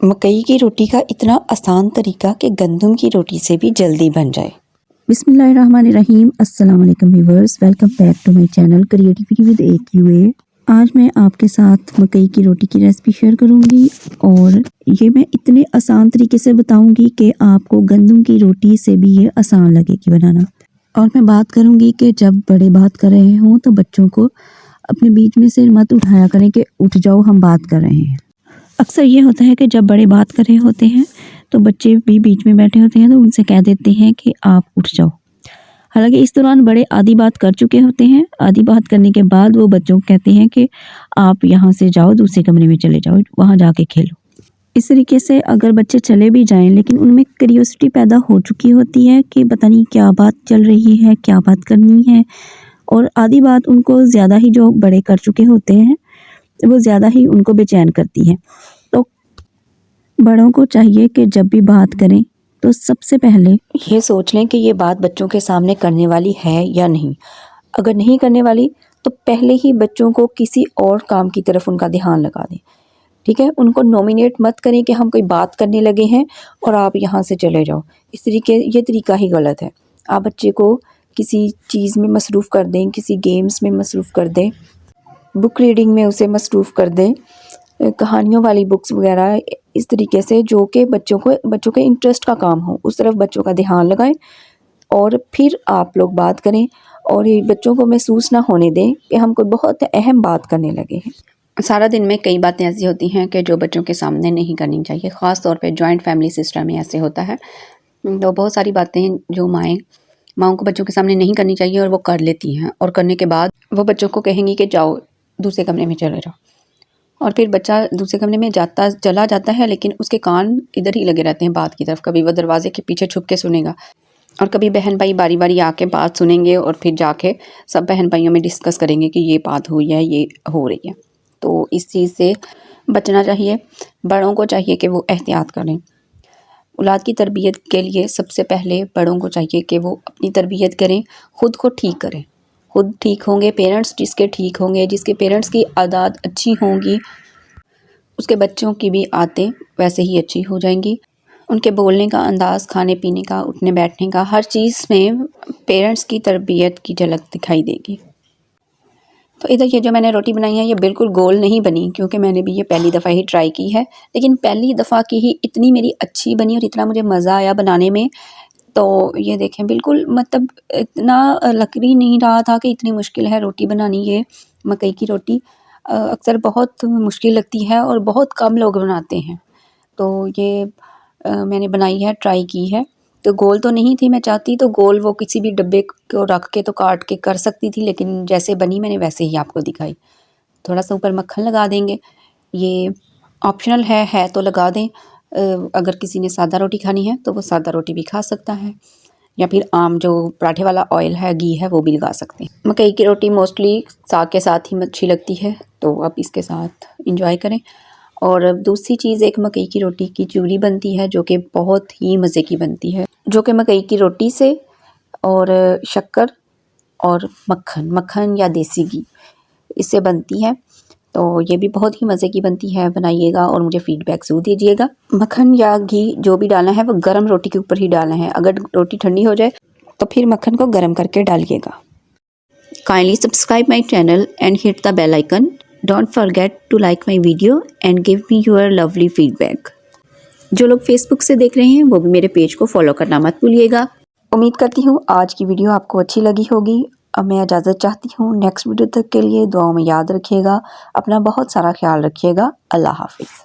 मकई की रोटी का इतना आसान तरीका कि गंदम की रोटी से भी जल्दी बन जाए। बिस्मिल्लाहिर्रहमानिर्रहीम। अस्सलाम वालेकुम viewers, welcome back to my channel creativity with AQA। आज मैं आपके साथ मकई की रोटी की रेसिपी शेयर करूंगी और ये मैं इतने आसान तरीके से बताऊंगी कि आपको गंदम की रोटी से भी ये आसान लगेगी बनाना। और मैं बात करूंगी कि जब बड़े बात कर रहे हों तो बच्चों को अपने बीच में से मत उठाया करें कि उठ जाओ हम बात कर रहे हैं। अक्सर ये होता है कि जब बड़े बात कर रहे होते हैं तो बच्चे भी बीच में बैठे होते हैं तो उनसे कह देते हैं कि आप उठ जाओ। हालांकि इस दौरान बड़े आधी बात कर चुके होते हैं। आधी बात करने के बाद वो बच्चों को कहते हैं कि आप यहाँ से जाओ, दूसरे कमरे में चले जाओ, वहाँ जाके खेलो। इस तरीके से अगर बच्चे चले भी जाएं लेकिन उनमें क्यूरियोसिटी पैदा हो चुकी होती है कि पता नहीं क्या बात चल रही है, क्या बात करनी है, और आधी बात उनको ज़्यादा ही, जो बड़े कर चुके होते हैं वो ज़्यादा ही उनको बेचैन करती है। तो बड़ों को चाहिए कि जब भी बात करें तो सबसे पहले ये सोच लें कि ये बात बच्चों के सामने करने वाली है या नहीं। अगर नहीं करने वाली तो पहले ही बच्चों को किसी और काम की तरफ उनका ध्यान लगा दें। ठीक है, उनको नॉमिनेट मत करें कि हम कोई बात करने लगे हैं और आप यहाँ से चले जाओ। ये तरीका ही गलत है। आप बच्चे को किसी चीज़ में मसरूफ़ कर दें, किसी गेम्स में मसरूफ़ कर दें, बुक रीडिंग में उसे मसरूफ़ कर दें, कहानियों वाली बुक्स वगैरह, इस तरीके से जो कि बच्चों के इंटरेस्ट का काम हो, उस तरफ बच्चों का ध्यान लगाएं और फिर आप लोग बात करें। और ये बच्चों को महसूस ना होने दें कि हम कोई बहुत अहम बात करने लगे हैं। सारा दिन में कई बातें ऐसी होती हैं कि जो बच्चों के सामने नहीं करनी चाहिए। ख़ास तौर पे जॉइंट फैमिली सिस्टम में ऐसे होता है। तो बहुत सारी बातें जो माँओं को बच्चों के सामने नहीं करनी चाहिए और वो कर लेती हैं, और करने के बाद वो बच्चों को कहेंगी कि जाओ दूसरे कमरे में चले जाओ, और फिर बच्चा दूसरे कमरे में चला जाता है, लेकिन उसके कान इधर ही लगे रहते हैं बात की तरफ। कभी वो दरवाजे के पीछे छुप के सुनेगा और कभी बहन भाई बारी बारी आके बात सुनेंगे और फिर जाके सब बहन भाइयों में डिस्कस करेंगे कि ये बात हुई है, ये हो रही है। तो इस चीज़ से बचना चाहिए। बड़ों को चाहिए कि वो एहतियात करें। औलाद की तरबियत के लिए सबसे पहले बड़ों को चाहिए कि वो अपनी तरबियत करें, ख़ुद को ठीक करें। खुद ठीक होंगे पेरेंट्स, जिसके ठीक होंगे, जिसके पेरेंट्स की आदत अच्छी होंगी, उसके बच्चों की भी आदतें वैसे ही अच्छी हो जाएंगी। उनके बोलने का अंदाज़, खाने पीने का, उठने बैठने का, हर चीज़ में पेरेंट्स की तरबियत की झलक दिखाई देगी। तो इधर ये जो मैंने रोटी बनाई है ये बिल्कुल गोल नहीं बनी, क्योंकि मैंने भी ये पहली दफ़ा ही ट्राई की है। लेकिन पहली दफ़ा की ही इतनी मेरी अच्छी बनी और इतना मुझे मज़ा आया बनाने में। तो ये देखें, बिल्कुल मतलब इतना लग ही नहीं रहा था कि इतनी मुश्किल है रोटी बनानी। ये मकई की रोटी अक्सर बहुत मुश्किल लगती है और बहुत कम लोग बनाते हैं। तो ये मैंने बनाई है, ट्राई की है। तो गोल तो नहीं थी, मैं चाहती तो गोल वो किसी भी डब्बे को रख के तो काट के कर सकती थी, लेकिन जैसे बनी मैंने वैसे ही आपको दिखाई। थोड़ा सा ऊपर मक्खन लगा देंगे, ये ऑप्शनल है तो लगा दें। अगर किसी ने सादा रोटी खानी है तो वो सादा रोटी भी खा सकता है, या फिर आम जो पराठे वाला ऑयल है, घी है, वो भी लगा सकते हैं। मकई की रोटी मोस्टली साग के साथ ही अच्छी लगती है, तो आप इसके साथ इंजॉय करें। और दूसरी चीज़, एक मकई की रोटी की चूरी बनती है जो कि बहुत ही मज़े की बनती है, जो कि मकई की रोटी से और शक्कर और मक्खन या देसी घी इससे बनती है। तो ये भी बहुत ही मज़े की बनती है, बनाइएगा और मुझे फ़ीडबैक ज़रूर दीजिएगा। मक्खन या घी जो भी डालना है वो गरम रोटी के ऊपर ही डालना है। अगर रोटी ठंडी हो जाए तो फिर मक्खन को गरम करके डालिएगा। Kindly subscribe my channel and hit the bell icon. Don't forget to like my video and give me your lovely feedback. जो लोग फेसबुक से देख रहे हैं वो भी मेरे पेज को फॉलो करना मत भूलिएगा। उम्मीद करती हूँ आज की वीडियो आपको अच्छी लगी होगी। अब मैं इजाज़त चाहती हूँ। नेक्स्ट वीडियो तक के लिए दुआओं में याद रखिएगा। अपना बहुत सारा ख्याल रखिएगा। अल्लाह हाफिज़।